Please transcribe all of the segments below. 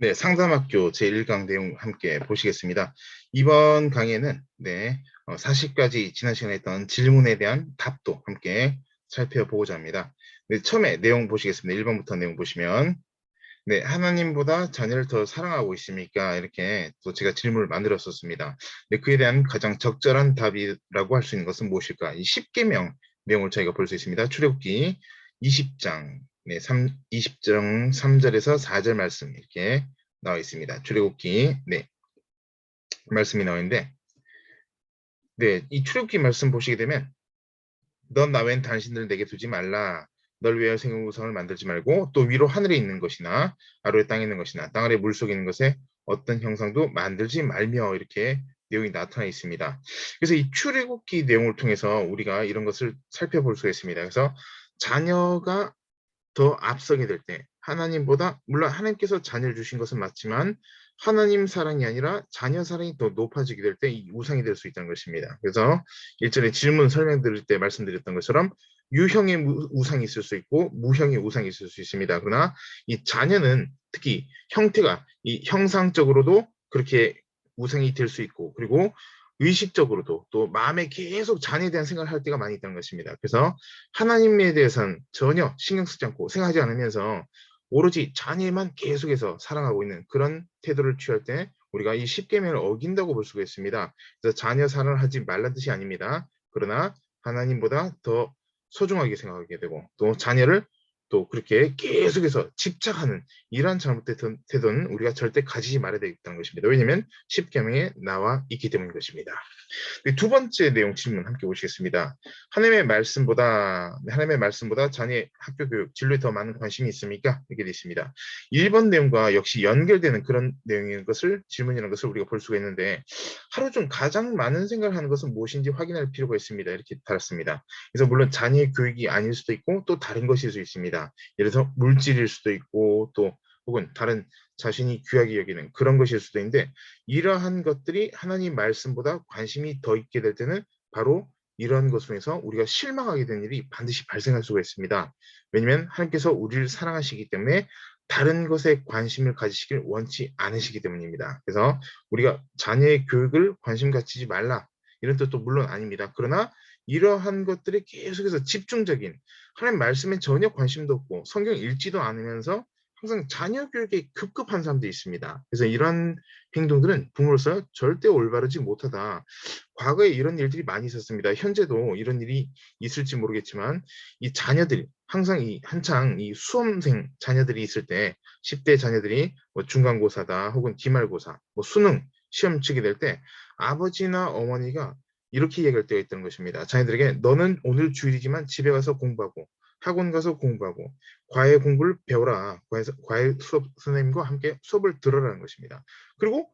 네, 상담학교 제1강 내용 함께 보시겠습니다. 이번 강의는 40가지 지난 시간에 했던 질문에 대한 답도 함께 살펴보고자 합니다. 네, 처음에 내용 보시겠습니다. 1번부터 내용 보시면 하나님보다 자녀를 더 사랑하고 있습니까? 이렇게 또 제가 질문을 만들었었습니다. 네, 그에 대한 가장 적절한 답이라고 할 수 있는 것은 무엇일까? 이 10계명 내용을 저희가 볼 수 있습니다. 출애굽기 20장 20장 3절에서 4절 말씀 이렇게 나와 있습니다. 출애굽기 말씀이 나와 있는데 이 출애굽기 말씀 보시게 되면 넌 나 외엔 당신들을 내게 두지 말라. 널 위하여 생긴 우상을 만들지 말고 또 위로 하늘에 있는 것이나 아래에 땅에 있는 것이나 땅 아래 물속에 있는 것에 어떤 형상도 만들지 말며 이렇게 내용이 나타나 있습니다. 그래서 이 출애굽기 내용을 통해서 우리가 이런 것을 살펴볼 수가 있습니다. 그래서 자녀가 더 앞서게 될 때 하나님보다 물론 하나님께서 자녀를 주신 것은 맞지만 하나님 사랑이 아니라 자녀 사랑이 더 높아지게 될 때 이 우상이 될 수 있다는 것입니다. 그래서 일전에 질문 설명 드릴 때 말씀드렸던 것처럼 유형의 우상이 있을 수 있고 무형의 우상이 있을 수 있습니다. 그러나 이 자녀는 특히 형태가 이 형상적으로도 그렇게 우상이 될 수 있고 그리고 의식적으로도 또 마음에 계속 자녀에 대한 생각을 할 때가 많이 있다는 것입니다. 그래서 하나님에 대해서는 전혀 신경 쓰지 않고 생각하지 않으면서 오로지 자녀만 계속해서 사랑하고 있는 그런 태도를 취할 때 우리가 이 십계명을 어긴다고 볼 수가 있습니다. 그래서 자녀 사랑을 하지 말란 뜻이 아닙니다. 그러나 하나님보다 더 소중하게 생각하게 되고 또 자녀를 또 그렇게 계속해서 집착하는 이러한 잘못된 태도는 우리가 절대 가지지 말아야 되겠다는 것입니다. 왜냐하면 십계명에 나와 있기 때문인 것입니다. 두 번째 내용 질문 함께 보시겠습니다. 하나님의 말씀보다 자녀의 학교 교육, 진로에 더 많은 관심이 있습니까? 이렇게 되어 있습니다. 1번 내용과 역시 연결되는 그런 내용인 것을 질문이라는 것을 우리가 볼 수가 있는데 하루 중 가장 많은 생각을 하는 것은 무엇인지 확인할 필요가 있습니다. 이렇게 달았습니다. 그래서 물론 자녀의 교육이 아닐 수도 있고 또 다른 것일 수 있습니다. 예를 들어서 물질일 수도 있고 또 혹은 다른 자신이 귀하게 여기는 그런 것일 수도 있는데 이러한 것들이 하나님 말씀보다 관심이 더 있게 될 때는 바로 이런 것으로 해서 우리가 실망하게 되는 일이 반드시 발생할 수가 있습니다. 왜냐하면 하나님께서 우리를 사랑하시기 때문에 다른 것에 관심을 가지시길 원치 않으시기 때문입니다. 그래서 우리가 자녀의 교육을 관심 갖지 말라 이런 뜻도 물론 아닙니다. 그러나 이러한 것들이 계속해서 집중적인 하나님 말씀에 전혀 관심도 없고 성경 읽지도 않으면서 항상 자녀 교육에 급급한 사람들이 있습니다. 그래서 이런 행동들은 부모로서 절대 올바르지 못하다. 과거에 이런 일들이 많이 있었습니다. 현재도 이런 일이 있을지 모르겠지만 이 자녀들이 항상 한창 이 수험생 자녀들이 있을 때 10대 자녀들이 뭐 중간고사다 혹은 기말고사, 뭐 수능 시험 치게 될 때 아버지나 어머니가 이렇게 얘기할 때가 있다는 것입니다. 자녀들에게 너는 오늘 주일이지만 집에 가서 공부하고 학원 가서 공부하고 과외 공부를 배워라. 과외 수업 선생님과 함께 수업을 들어라는 것입니다. 그리고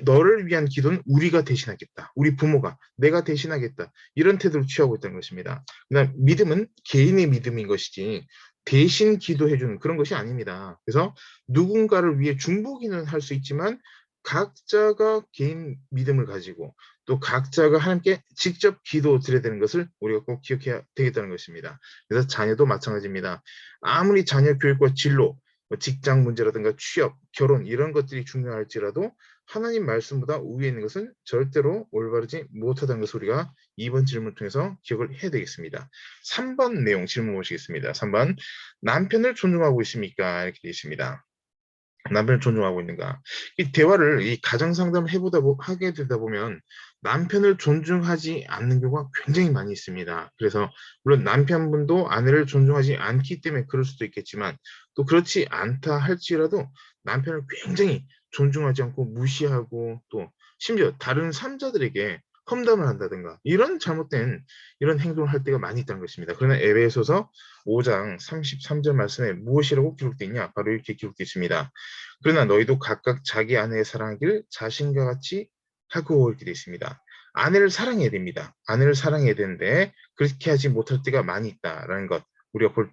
너를 위한 기도는 우리가 대신하겠다. 우리 부모가 내가 대신하겠다. 이런 태도를 취하고 있다는 것입니다. 그다음 믿음은 개인의 믿음인 것이지 대신 기도해주는 그런 것이 아닙니다. 그래서 누군가를 위해 중보기는 할 수 있지만 각자가 개인 믿음을 가지고 또 각자가 하나님께 직접 기도 드려야 되는 것을 우리가 꼭 기억해야 되겠다는 것입니다. 그래서 자녀도 마찬가지입니다. 아무리 자녀 교육과 진로, 직장 문제라든가 취업, 결혼 이런 것들이 중요할지라도 하나님 말씀보다 우위에 있는 것은 절대로 올바르지 못하다는 것을 우리가 2번 질문을 통해서 기억을 해야 되겠습니다. 3번 내용 질문 보시겠습니다. 3번 남편을 존중하고 있습니까? 이렇게 되어 있습니다. 남편을 존중하고 있는가? 이 대화를 이 가정 상담을 하게 되다 보면 남편을 존중하지 않는 경우가 굉장히 많이 있습니다. 그래서 물론 남편분도 아내를 존중하지 않기 때문에 그럴 수도 있겠지만 또 그렇지 않다 할지라도 남편을 굉장히 존중하지 않고 무시하고 또 심지어 다른 삼자들에게 험담을 한다든가 이런 잘못된 이런 행동을 할 때가 많이 있다는 것입니다. 그러나 에베소서 5장 33절 말씀에 무엇이라고 기록되어 있냐? 바로 이렇게 기록되어 있습니다. 그러나 너희도 각각 자기 아내의 사랑하기를 자신과 같이 하고 이렇게 되어 있습니다. 아내를 사랑해야 됩니다. 아내를 사랑해야 되는데 그렇게 하지 못할 때가 많이 있다라는 것 우리가 볼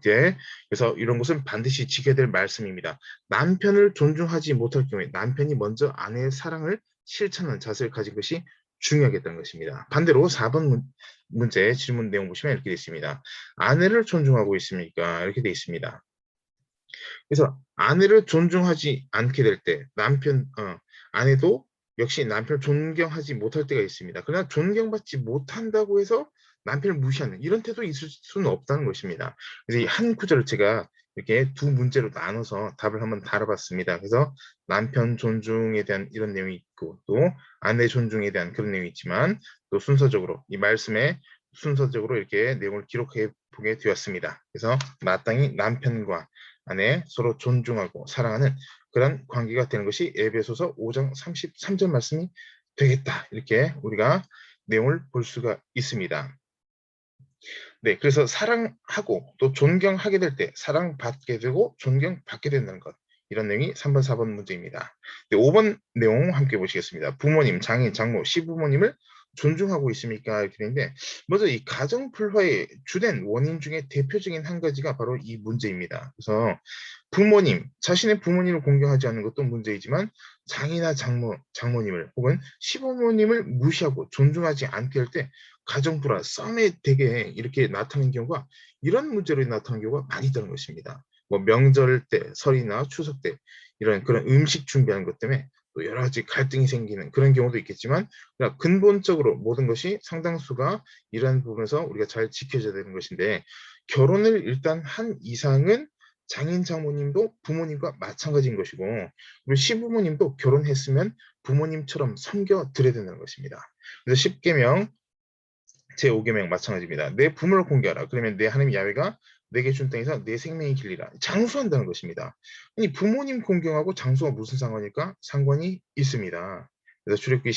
때 그래서 이런 것은 반드시 지켜야 될 말씀입니다. 남편을 존중하지 못할 경우에 남편이 먼저 아내의 사랑을 실천하는 자세를 가진 것이 중요하겠다는 것입니다. 반대로 4번 문제 질문 내용 보시면 이렇게 되어 있습니다. 아내를 존중하고 있습니까? 이렇게 되어 있습니다. 그래서 아내를 존중하지 않게 될 때 아내도 역시 남편을 존경하지 못할 때가 있습니다. 그러나 존경받지 못한다고 해서 남편을 무시하는 이런 태도 있을 수는 없다는 것입니다. 그래서 이 한 구절을 제가 이렇게 두 문제로 나눠서 답을 한번 다뤄봤습니다. 그래서 남편 존중에 대한 이런 내용이 있고 또 아내 존중에 대한 그런 내용이 있지만 또 순서적으로 이 말씀에 순서적으로 이렇게 내용을 기록해 보게 되었습니다. 그래서 마땅히 남편과 아내 서로 존중하고 사랑하는 그런 관계가 되는 것이 에베소서 5장 33절 말씀이 되겠다. 이렇게 우리가 내용을 볼 수가 있습니다. 네, 그래서 사랑하고 또 존경하게 될 때 사랑받게 되고 존경받게 된다는 것. 이런 내용이 3번, 4번 문제입니다. 네, 5번 내용 함께 보시겠습니다. 부모님, 장인, 장모, 시부모님을 존중하고 있습니까? 이렇게 되는데 먼저 이 가정 불화의 주된 원인 중에 대표적인 한 가지가 바로 이 문제입니다. 그래서 부모님, 자신의 부모님을 공경하지 않는 것도 문제이지만 장이나 장모님을 혹은 시부모님을 무시하고 존중하지 않게 할 때 가정 불화, 싸움에 되게 이렇게 나타나는 경우가 이런 문제로 나타나는 경우가 많이 있다는 것입니다. 뭐 명절 때, 설이나 추석 때 이런 그런 음식 준비하는 것 때문에 또 여러 가지 갈등이 생기는 그런 경우도 있겠지만 그러나 근본적으로 모든 것이 상당수가 이러한 부분에서 우리가 잘 지켜져야 되는 것인데 결혼을 일단 한 이상은 장인 장모님도 부모님과 마찬가지인 것이고 그리고 시부모님도 결혼했으면 부모님처럼 섬겨 드려야 된다는 것입니다. 그래서 10계명 제5계명 마찬가지입니다. 내 부모를 공개하라. 그러면 내 하나님 야훼가 내게 준 땅에서 내 생명이 길리라. 장수한다는 것입니다. 아니 부모님 공경하고 장수가 무슨 상관일까? 상관이 있습니다. 그래서 출애굽기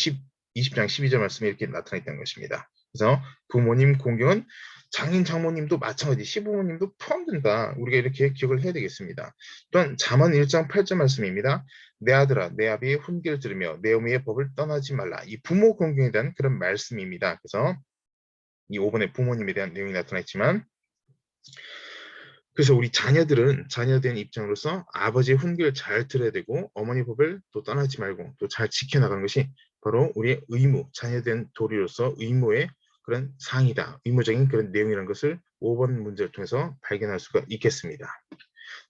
20장 12절 말씀에 이렇게 나타나 있다는 것입니다. 그래서 부모님 공경은 장인 장모님도 마찬가지 시부모님도 포함된다. 우리가 이렇게 기억을 해야 되겠습니다. 또한 잠언 1장 8절 말씀입니다. 내 아들아 내 아비의 훈계를 들으며 내 어미의 법을 떠나지 말라. 이 부모 공경에 대한 그런 말씀입니다. 그래서 이 5번에 부모님에 대한 내용이 나타나 있지만 그래서 우리 자녀된 입장으로서 아버지의 훈계를 잘 들어야 되고 어머니 법을 또 떠나지 말고 또 잘 지켜나가는 것이 바로 우리의 의무, 자녀된 도리로서 의무의 그런 사항이다. 의무적인 그런 내용이라는 것을 5번 문제를 통해서 발견할 수가 있겠습니다.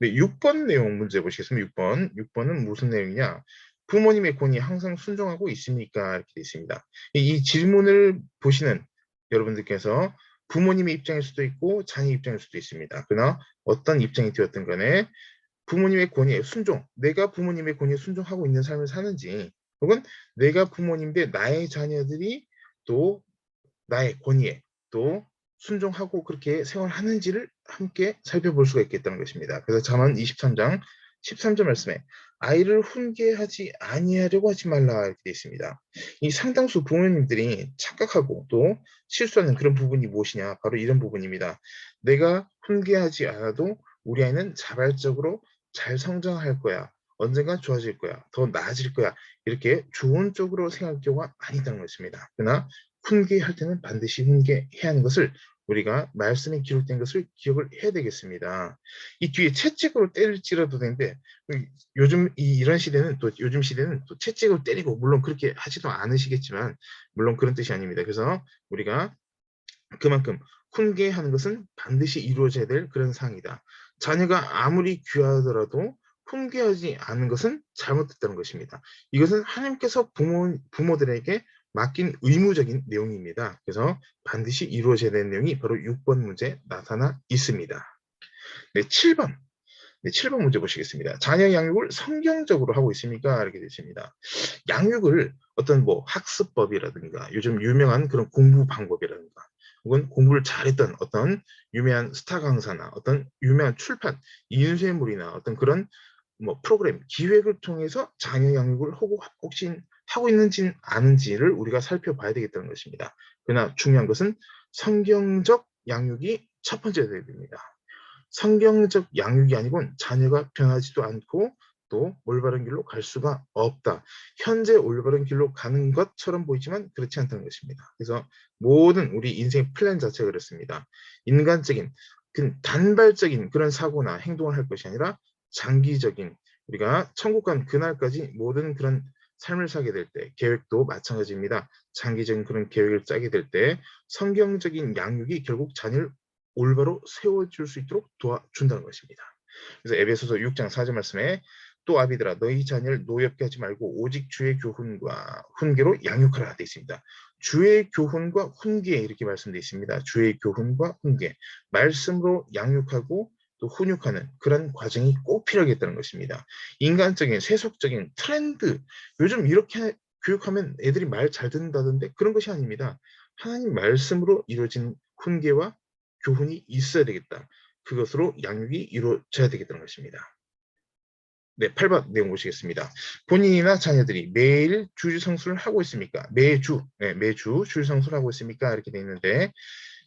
네, 6번 내용 문제 보시겠습니다. 6번. 6번은 무슨 내용이냐? 부모님의 권위 항상 순종하고 있습니까? 이렇게 되어 있습니다. 이 질문을 보시는 여러분들께서 부모님의 입장일 수도 있고 자녀 입장일 수도 있습니다. 그러나 어떤 입장이 되었든 간에 부모님의 권위에 순종, 내가 부모님의 권위에 순종하고 있는 삶을 사는지 혹은 내가 부모님 대 나의 자녀들이 또 나의 권위에 또 순종하고 그렇게 생활하는지를 함께 살펴볼 수가 있겠다는 것입니다. 그래서 잠언 23장 13절 말씀에 아이를 훈계하지 아니하려고 하지 말라 이렇게 되어 있습니다. 이 상당수 부모님들이 착각하고 또 실수하는 그런 부분이 무엇이냐 바로 이런 부분입니다. 내가 훈계하지 않아도 우리 아이는 자발적으로 잘 성장할 거야. 언젠가 좋아질 거야. 더 나아질 거야. 이렇게 좋은 쪽으로 생각할 경우가 아니다는 것입니다. 그러나 훈계할 때는 반드시 훈계해야 하는 것을 우리가 말씀에 기록된 것을 기억을 해야 되겠습니다. 이 뒤에 채찍으로 때릴지라도 되는데 요즘 시대는 또 채찍으로 때리고 물론 그렇게 하지도 않으시겠지만 물론 그런 뜻이 아닙니다. 그래서 우리가 그만큼 훈계하는 것은 반드시 이루어져야 될 그런 사항이다. 자녀가 아무리 귀하더라도 훈계하지 않는 것은 잘못됐다는 것입니다. 이것은 하나님께서 부모들에게 맡긴 의무적인 내용입니다. 그래서 반드시 이루어져야 되는 내용이 바로 6번 문제에 나타나 있습니다. 네, 7번. 네, 7번 문제 보시겠습니다. 자녀 양육을 성경적으로 하고 있습니까? 이렇게 되어 있습니다. 양육을 어떤 뭐 학습법이라든가 요즘 유명한 그런 공부 방법이라든가 혹은 공부를 잘했던 어떤 유명한 스타 강사나 어떤 유명한 출판, 인쇄물이나 어떤 그런 뭐 프로그램, 기획을 통해서 자녀 양육을 혹시 하고 있는지 아는지를 우리가 살펴봐야 되겠다는 것입니다. 그러나 중요한 것은 성경적 양육이 첫 번째가 되어야 됩니다. 성경적 양육이 아니고는 자녀가 변하지도 않고 또 올바른 길로 갈 수가 없다. 현재 올바른 길로 가는 것처럼 보이지만 그렇지 않다는 것입니다. 그래서 모든 우리 인생 플랜 자체가 그렇습니다. 인간적인 단발적인 그런 사고나 행동을 할 것이 아니라 장기적인 우리가 천국 간 그날까지 모든 그런 삶을 사게 될 때 계획도 마찬가지입니다. 장기적인 그런 계획을 짜게 될 때 성경적인 양육이 결국 자녀를 올바로 세워줄 수 있도록 도와준다는 것입니다. 그래서 에베소서 6장 4절 말씀에 또 아비들아 너희 자녀를 노엽게 하지 말고 오직 주의 교훈과 훈계로 양육하라 되어 있습니다. 주의 교훈과 훈계 이렇게 말씀되어 있습니다. 주의 교훈과 훈계, 말씀으로 양육하고 또 훈육하는 그런 과정이 꼭 필요하겠다는 것입니다. 인간적인 세속적인 트렌드, 요즘 이렇게 교육하면 애들이 말 잘 듣는다던데 그런 것이 아닙니다. 하나님 말씀으로 이루어진 훈계와 교훈이 있어야 되겠다. 그것으로 양육이 이루어져야 되겠다는 것입니다. 네, 8번 내용 보시겠습니다. 본인이나 자녀들이 매일 주일성수를 하고 있습니까? 매주, 네, 매주 주일성수를 하고 있습니까? 이렇게 되어 있는데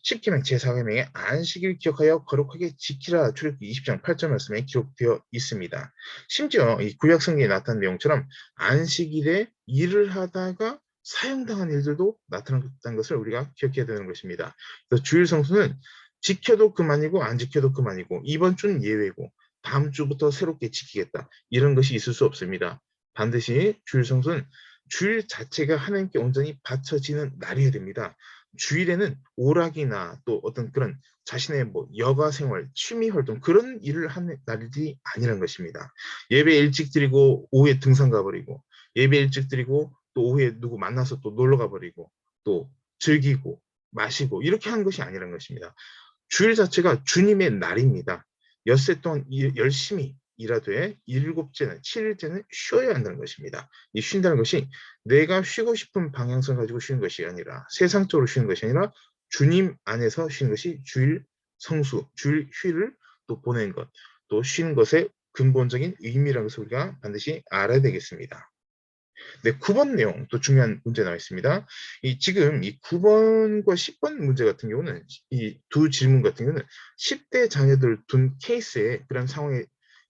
10계명 제4계명의 안식일 기억하여 거룩하게 지키라 출애굽기 20장 8절 말씀에 기록되어 있습니다. 심지어 이 구약 성경에 나타난 내용처럼 안식일에 일을 하다가 사형당한 일들도 나타났다는 것을 우리가 기억해야 되는 것입니다. 그래서 주일 성수는 지켜도 그만이고 안 지켜도 그만이고 이번 주는 예외고 다음 주부터 새롭게 지키겠다. 이런 것이 있을 수 없습니다. 반드시 주일 성수는 주일 자체가 하나님께 온전히 바쳐지는 날이어야 됩니다. 주일에는 오락이나 또 어떤 그런 자신의 뭐 여가 생활, 취미 활동 그런 일을 하는 날이 아니라는 것입니다. 예배 일찍 드리고 오후에 등산 가버리고 예배 일찍 드리고 또 오후에 누구 만나서 또 놀러 가버리고 또 즐기고 마시고 이렇게 하는 것이 아니라는 것입니다. 주일 자체가 주님의 날입니다. 엿새 동안 열심히 일하되 일곱째는 7일째는 쉬어야 한다는 것입니다. 이 쉰다는 것이 내가 쉬고 싶은 방향성 가지고 쉬는 것이 아니라 세상적으로 쉬는 것이 아니라 주님 안에서 쉬는 것이 주일 성수, 주일 휴일을 또 보내는 것, 또 쉬는 것의 근본적인 의미라는 것을 우리가 반드시 알아야 되겠습니다. 네, 9번 내용 또 중요한 문제 나와 있습니다. 지금 이 9번과 10번 문제 같은 경우는 이 두 질문 같은 경우는 10대 자녀들 둔 케이스에 그런 상황에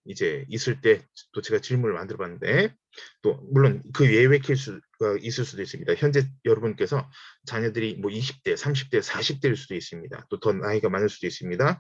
이제 있을 때 또 제가 질문을 만들어 봤는데 또 물론 그 예외 케이스가 있을 수도 있습니다. 현재 여러분께서 자녀들이 뭐 20대, 30대, 40대일 수도 있습니다. 또 더 나이가 많을 수도 있습니다.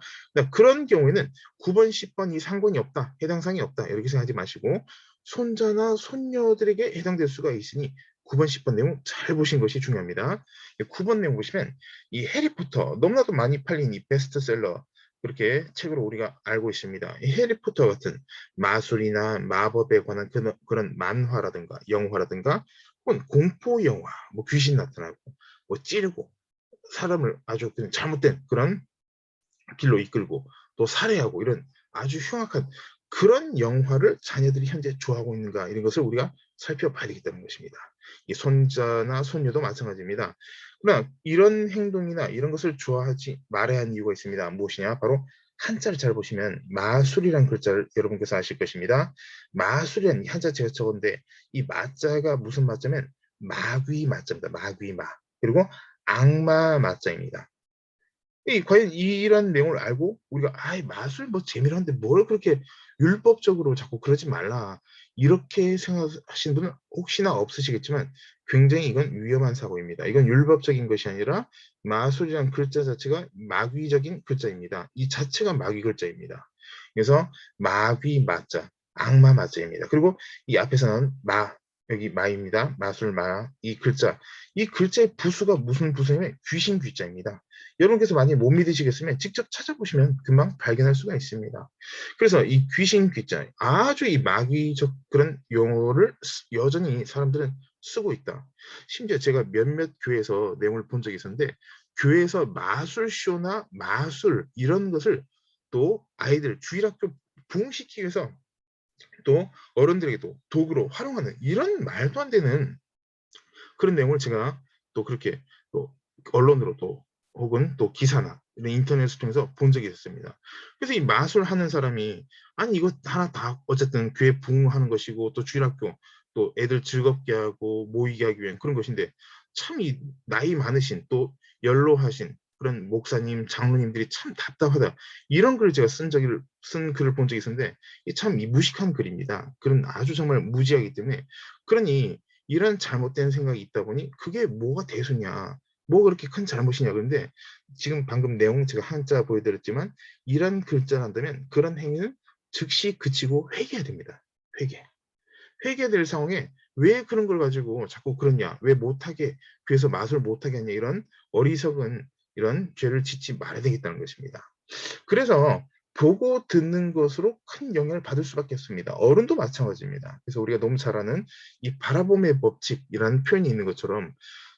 그런 경우에는 9번, 10번 이 상관이 없다, 해당 사항이 없다 이렇게 생각하지 마시고 손자나 손녀들에게 해당될 수가 있으니 9번, 10번 내용 잘 보신 것이 중요합니다. 9번 내용 보시면 이 해리포터 너무나도 많이 팔린 이 베스트셀러 그렇게 책으로 우리가 알고 있습니다. 이 해리포터 같은 마술이나 마법에 관한 그런 만화라든가 영화라든가 혹은 공포 영화, 뭐 귀신 나타나고 뭐 찌르고 사람을 아주 잘못된 그런 길로 이끌고 또 살해하고 이런 아주 흉악한 그런 영화를 자녀들이 현재 좋아하고 있는가 이런 것을 우리가 살펴봐야 되겠다는 것입니다. 이 손자나 손녀도 마찬가지입니다. 그러나 이런 행동이나 이런 것을 좋아하지 말아야 하는 이유가 있습니다. 무엇이냐? 바로 한자를 잘 보시면 마술이라는 글자를 여러분께서 아실 것입니다. 마술이라는 한자 제가 적었는데 이 마자가 무슨 마자면 마귀 마자입니다. 마귀 마. 그리고 악마 마자입니다. 과연 이런 내용을 알고 우리가 마술 뭐 재미로 하는데 뭘 그렇게 율법적으로 자꾸 그러지 말라 이렇게 생각하시는 분은 혹시나 없으시겠지만 굉장히 이건 위험한 사고입니다. 이건 율법적인 것이 아니라 마술이란 글자 자체가 마귀적인 글자입니다. 이 자체가 마귀 글자입니다. 그래서 마귀 마자, 악마 마자입니다. 그리고 이 앞에서는 여기 마입니다. 마술 마, 이 글자. 이 글자의 부수가 무슨 부수냐면 귀신 귀자입니다. 여러분께서 만약에 못 믿으시겠으면 직접 찾아보시면 금방 발견할 수가 있습니다. 그래서 이 귀신 귀자, 아주 이 마귀적 그런 용어를 여전히 사람들은 쓰고 있다. 심지어 제가 몇몇 교회에서 내용을 본 적이 있었는데 교회에서 마술쇼나 마술 이런 것을 또 아이들 주일학교 부흥시키기 위해서 또 어른들에게도 도구로 활용하는 이런 말도 안 되는 그런 내용을 제가 또 그렇게 또 언론으로 또 혹은 또 기사나 이런 인터넷을 통해서 본 적이 있었습니다. 그래서 이 마술하는 사람이 아니 이거 하나 다 어쨌든 교회 부흥하는 것이고 또 주일학교 또 애들 즐겁게 하고 모이게 하기 위한 그런 것인데 참 이 나이 많으신 또 연로하신 그런 목사님, 장로님들이 참 답답하다. 이런 글을 제가 쓴 글을 본 적이 있었는데 참 무식한 글입니다. 글은 아주 정말 무지하기 때문에 그러니 이런 잘못된 생각이 있다 보니 그게 뭐가 대수냐, 뭐 그렇게 큰 잘못이냐. 그런데 지금 방금 내용 제가 한자 보여드렸지만 이런 글자를 한다면 그런 행위는 즉시 그치고 회개해야 됩니다. 회개. 회개해야 될 상황에 왜 그런 걸 가지고 자꾸 그러냐, 왜 못하게 그래서 마술 못하게 하냐 이런 어리석은 이런 죄를 짓지 말아야 되겠다는 것입니다. 그래서 보고 듣는 것으로 큰 영향을 받을 수밖에 없습니다. 어른도 마찬가지입니다. 그래서 우리가 너무 잘 아는 이 바라봄의 법칙이라는 표현이 있는 것처럼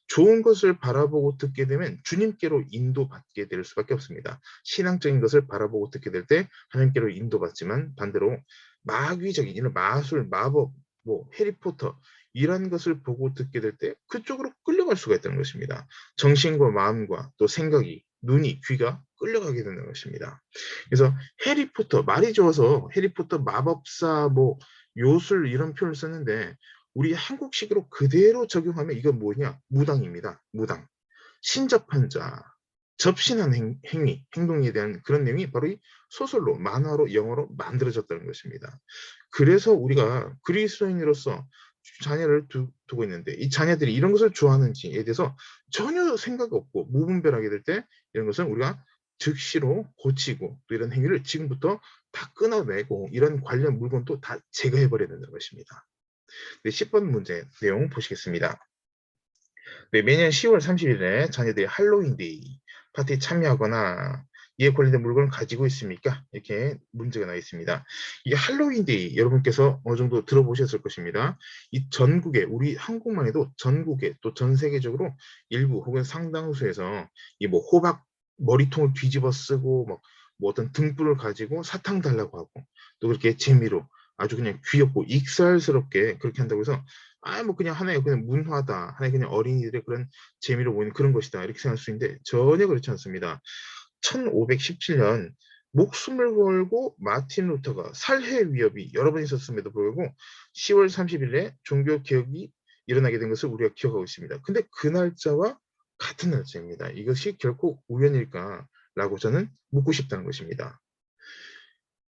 좋은 것을 바라보고 듣게 되면 주님께로 인도받게 될 수밖에 없습니다. 신앙적인 것을 바라보고 듣게 될 때 하나님께로 인도받지만 반대로 마귀적인 이런 마술, 마법, 뭐 해리포터 이런 것을 보고 듣게 될 때 그쪽으로 끌려갈 수가 있다는 것입니다. 정신과 마음과 또 생각이, 눈이, 귀가 끌려가게 되는 것입니다. 그래서 해리포터, 말이 좋아서 해리포터 마법사, 뭐 요술 이런 표현을 썼는데 우리 한국식으로 그대로 적용하면 이건 뭐냐? 무당입니다. 무당. 신접한 자, 접신한 행위, 행동에 대한 그런 내용이 바로 이 소설로, 만화로, 영어로 만들어졌다는 것입니다. 그래서 우리가 그리스도인으로서 자녀를 두고 있는데 이 자녀들이 이런 것을 좋아하는지에 대해서 전혀 생각 없고 무분별하게 될 때 이런 것은 우리가 즉시로 고치고 또 이런 행위를 지금부터 다 끊어내고 이런 관련 물건도 다 제거해버려야 된다는 것입니다. 네, 10번 문제 내용 보시겠습니다. 네, 매년 10월 30일에 자녀들이 할로윈데이 파티에 참여하거나 이에 관련된 물건을 가지고 있습니까? 이렇게 문제가 나와 있습니다. 이 할로윈데이 여러분께서 어느 정도 들어보셨을 것입니다. 이 전국에 우리 한국만 해도 전국에 또 전 세계적으로 일부 혹은 상당수에서 이 뭐 호박 머리통을 뒤집어 쓰고 뭐 어떤 등불을 가지고 사탕 달라고 하고 또 그렇게 재미로 아주 그냥 귀엽고 익살스럽게 그렇게 한다고 해서 뭐 그냥 하나의 그냥 문화다. 하나의 그냥 어린이들의 그런 재미로 보이는 그런 것이다. 이렇게 생각할 수 있는데 전혀 그렇지 않습니다. 1517년 목숨을 걸고 마틴 루터가 살해 위협이 여러 번 있었음에도 불구하고 10월 30일에 종교 개혁이 일어나게 된 것을 우리가 기억하고 있습니다. 근데 그 날짜와 같은 날짜입니다. 이것이 결코 우연일까라고 저는 묻고 싶다는 것입니다.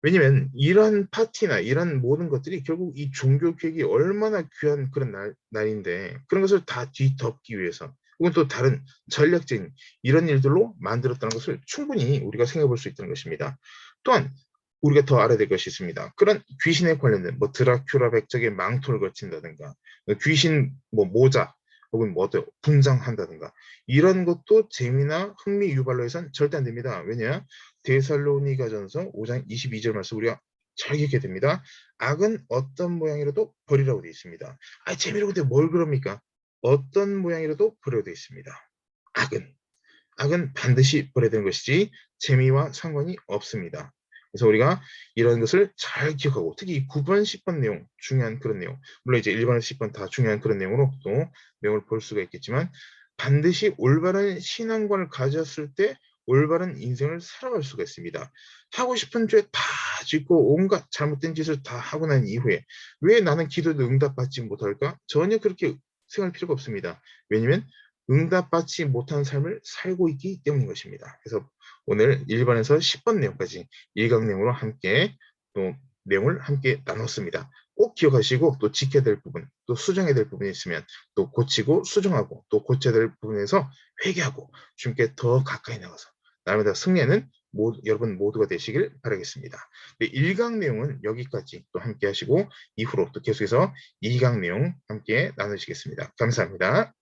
왜냐면 이러한 파티나 이런 모든 것들이 결국 이 종교 개혁이 얼마나 귀한 그런 날인데 그런 것을 다 뒤덮기 위해서 혹은 또 다른 전략적인 이런 일들로 만들었다는 것을 충분히 우리가 생각해 볼 수 있다는 것입니다. 또한 우리가 더 알아야 될 것이 있습니다. 그런 귀신에 관련된 뭐 드라큘라 백작의 망토를 거친다든가 귀신 뭐 모자 혹은 뭐 어떤 분장한다든가 이런 것도 재미나 흥미 유발로 해서는 절대 안 됩니다. 왜냐? 데살로니가전서 5장 22절 말씀 우리가 잘 기억해야 됩니다. 악은 어떤 모양이라도 버리라고 되어 있습니다. 재미로 근데 뭘 그럽니까? 어떤 모양이라도 버려야 되어 있습니다. 악은. 악은 반드시 버려야 되는 것이지 재미와 상관이 없습니다. 그래서 우리가 이런 것을 잘 기억하고 특히 9번, 10번 내용 중요한 그런 내용 물론 이제 1번, 10번 다 중요한 그런 내용으로 또 내용을 볼 수가 있겠지만 반드시 올바른 신앙관을 가졌을 때 올바른 인생을 살아갈 수가 있습니다. 하고 싶은 죄 다 짓고 온갖 잘못된 짓을 다 하고 난 이후에 왜 나는 기도도 응답받지 못할까? 전혀 그렇게 생각할 필요가 없습니다. 왜냐하면 응답받지 못한 삶을 살고 있기 때문인 것입니다. 그래서 오늘 1번에서 10번 내용까지 일각 내용으로 함께 또 내용을 함께 나눴습니다. 꼭 기억하시고 또 지켜야 될 부분, 또 수정해야 될 부분이 있으면 또 고치고 수정하고 또 고쳐야 될 부분에서 회개하고 주님께 더 가까이 나가서 날마다 승리하는 여러분 모두가 되시길 바라겠습니다. 네, 1강 내용은 여기까지 또 함께 하시고 이후로 또 계속해서 2강 내용 함께 나누시겠습니다. 감사합니다.